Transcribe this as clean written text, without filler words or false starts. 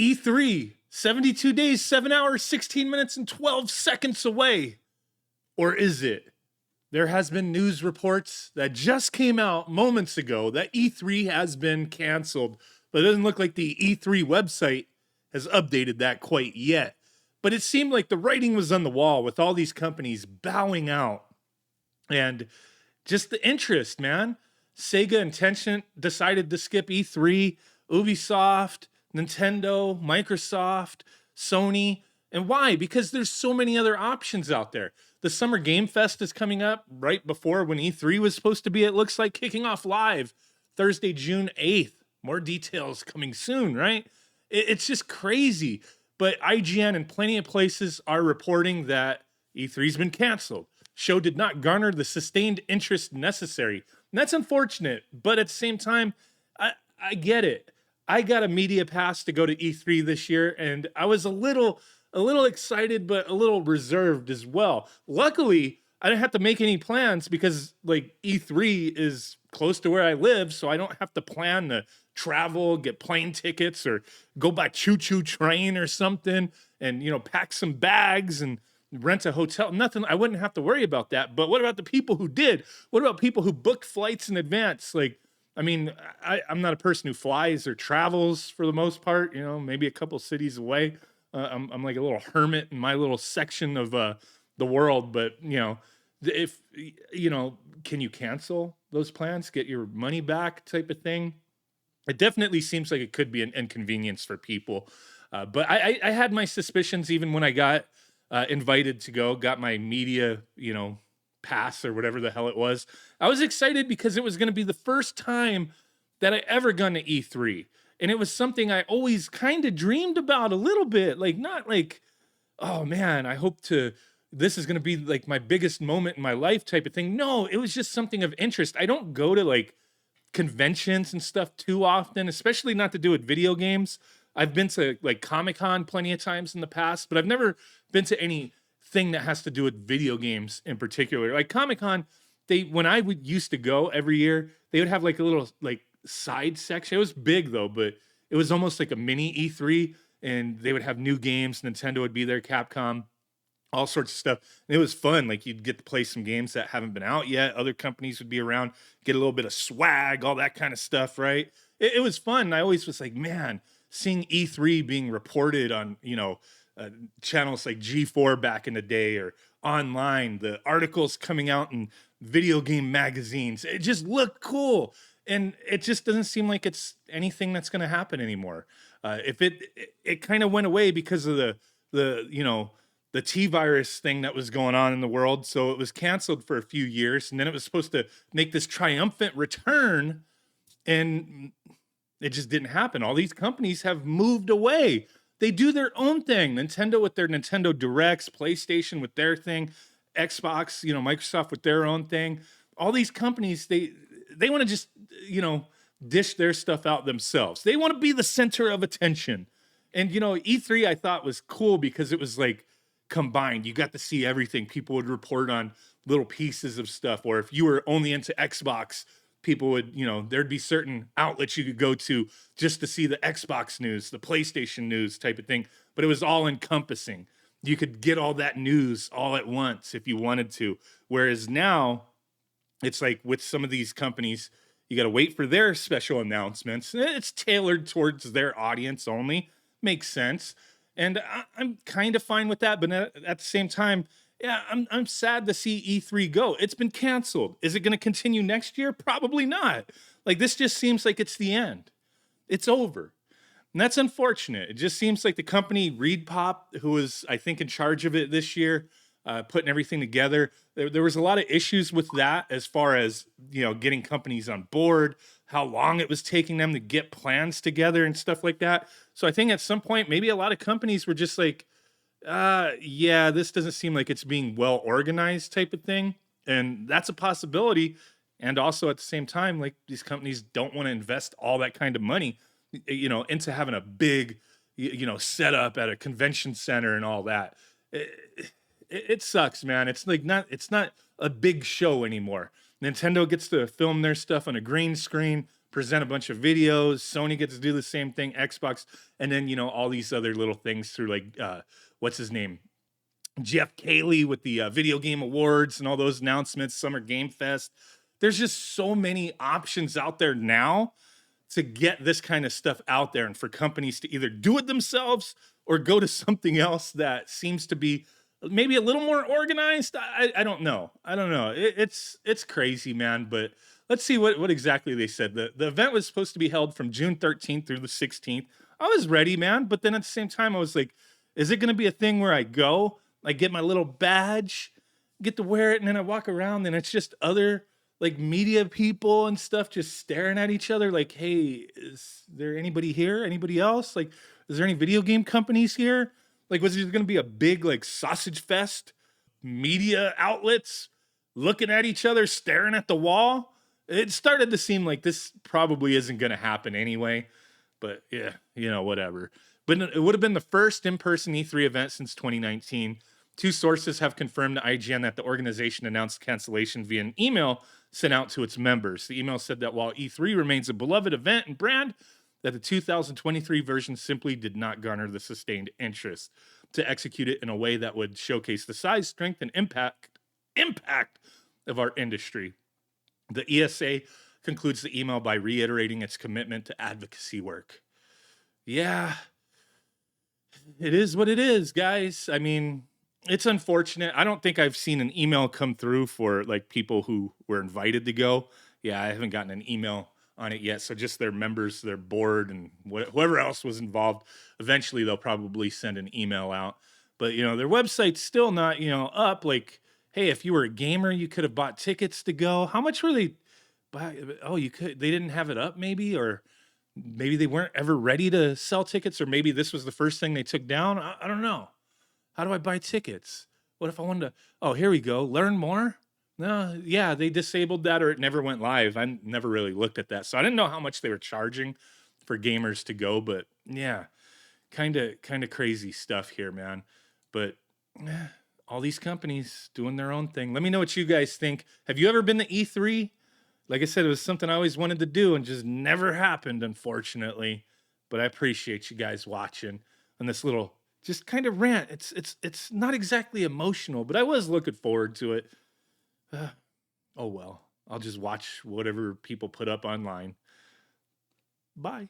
E3, 72 days, 7 hours, 16 minutes, and 12 seconds away. Or is it? There has been news reports that just came out moments ago that E3 has been canceled, but it doesn't look like the E3 website has updated that quite yet. But it seemed like the writing was on the wall with all these companies bowing out. And just the interest, man. Sega and Tencent decided to skip E3, Ubisoft, Nintendo, Microsoft, Sony. And why? Because there's so many other options out there. The Summer Game Fest is coming up right before when E3 was supposed to be, it looks like, kicking off live Thursday, June 8th. More details coming soon, right? It's just crazy. But IGN and plenty of places are reporting that E3's been canceled. Show did not garner the sustained interest necessary. And that's unfortunate, but at the same time, I get it. I got a media pass to go to E3 this year, and I was a little excited, but a little reserved as well. Luckily, I didn't have to make any plans because like E3 is close to where I live, so I don't have to plan to travel, get plane tickets, or go by choo-choo train or something, and pack some bags and rent a hotel. Nothing. I wouldn't have to worry about that. But what about the people who did? What about people who booked flights in advance? Like, I mean, I'm not a person who flies or travels for the most part. Maybe a couple cities away. I'm like a little hermit in my little section of the world. But if can you cancel those plans, get your money back, type of thing? It definitely seems like it could be an inconvenience for people. But I had my suspicions even when I got invited to go, got my media, pass or whatever the hell it was. I was excited because it was going to be the first time that I ever gone to E3. And it was something I always kind of dreamed about a little bit. Like, not like, oh man, this is going to be like my biggest moment in my life type of thing. No, it was just something of interest. I don't go to like conventions and stuff too often, especially not to do with video games. I've been to like Comic-Con plenty of times in the past, but I've never been to anything that has to do with video games in particular. Like Comic-Con, when I would used to go every year, they would have like a little like side section. It was big though, but it was almost like a mini E3, and they would have new games. Nintendo would be there, Capcom, all sorts of stuff. And it was fun. Like you'd get to play some games that haven't been out yet. Other companies would be around, get a little bit of swag, all that kind of stuff, right? It was fun. I always was like, man, seeing E3 being reported on, channels like G4 back in the day, or online, the articles coming out in video game magazines, it just looked cool. And it just doesn't seem like it's anything that's going to happen anymore. If it kind of went away because of the T virus thing that was going on in the world. So it was canceled for a few years, and then it was supposed to make this triumphant return, and it just didn't happen. All these companies have moved away. They do their own thing. Nintendo with their Nintendo Directs, PlayStation with their thing, Xbox, Microsoft with their own thing. All these companies, they want to just, dish their stuff out themselves. They want to be the center of attention. And, E3 I thought was cool because it was like combined. You got to see everything. People would report on little pieces of stuff. Or if you were only into Xbox, people would, there'd be certain outlets you could go to just to see the Xbox news, the PlayStation news type of thing. But it was all encompassing. You could get all that news all at once if you wanted to. Whereas now, it's like with some of these companies, you got to wait for their special announcements. It's tailored towards their audience only. Makes sense. And I'm kind of fine with that. But at the same time, yeah, I'm sad to see E3 go. It's been canceled. Is it going to continue next year? Probably not. Like, this just seems like it's the end. It's over. And that's unfortunate. It just seems like the company ReedPop, who was, I think, in charge of it this year, putting everything together, there was a lot of issues with that as far as, getting companies on board, how long it was taking them to get plans together and stuff like that. So I think at some point, maybe a lot of companies were just like, yeah, this doesn't seem like it's being well organized type of thing. And that's a possibility. And also at the same time, like, these companies don't want to invest all that kind of money, into having a big, setup at a convention center and all that. It sucks, man. It's not a big show anymore. Nintendo gets to film their stuff on a green screen. present a bunch of videos. Sony gets to do the same thing, Xbox, and then, you know, all these other little things through like, what's his name? Jeff Cayley with the Video Game Awards and all those announcements, Summer Game Fest. There's just so many options out there now to get this kind of stuff out there and for companies to either do it themselves or go to something else that seems to be maybe a little more organized. I don't know. I don't know. It's crazy, man. But let's see what exactly they said. The event was supposed to be held from June 13th through the 16th. I was ready, man. But then at the same time, I was like, is it going to be a thing where I go, I get my little badge, get to wear it, and then I walk around and it's just other like media people and stuff just staring at each other like, hey, is there anybody here? Anybody else? Like, is there any video game companies here? Like, was there going to be a big like sausage fest? Media outlets looking at each other, staring at the wall. It started to seem like this probably isn't going to happen anyway. But yeah, you know, whatever. But it would have been the first in-person E3 event since 2019. Two sources have confirmed to IGN that the organization announced cancellation via an email sent out to its members. The email said that while E3 remains a beloved event and brand, that the 2023 version simply did not garner the sustained interest to execute it in a way that would showcase the size, strength, and impact of our industry. The ESA concludes the email by reiterating its commitment to advocacy work. Yeah, it is what it is, guys. I mean, it's unfortunate. I don't think I've seen an email come through for like people who were invited to go. Yeah, I haven't gotten an email on it yet. So just their members, their board, and whoever else was involved. Eventually, they'll probably send an email out. But you know, their website's still not, you know, up. Like, hey, if you were a gamer, you could have bought tickets to go. How much were they? Oh, you could. They didn't have it up, maybe, or maybe they weren't ever ready to sell tickets, or maybe this was the first thing they took down. I don't know. How do I buy tickets? What if I wanted to? Oh, here we go. Learn more. No, yeah, they disabled that or it never went live. I never really looked at that. So I didn't know how much they were charging for gamers to go, but yeah, kind of crazy stuff here, man. But all these companies doing their own thing. Let me know what you guys think. Have you ever been to E3? Like I said, it was something I always wanted to do and just never happened, unfortunately. But I appreciate you guys watching on this little just kind of rant. It's not exactly emotional, but I was looking forward to it. Oh well, I'll just watch whatever people put up online. Bye.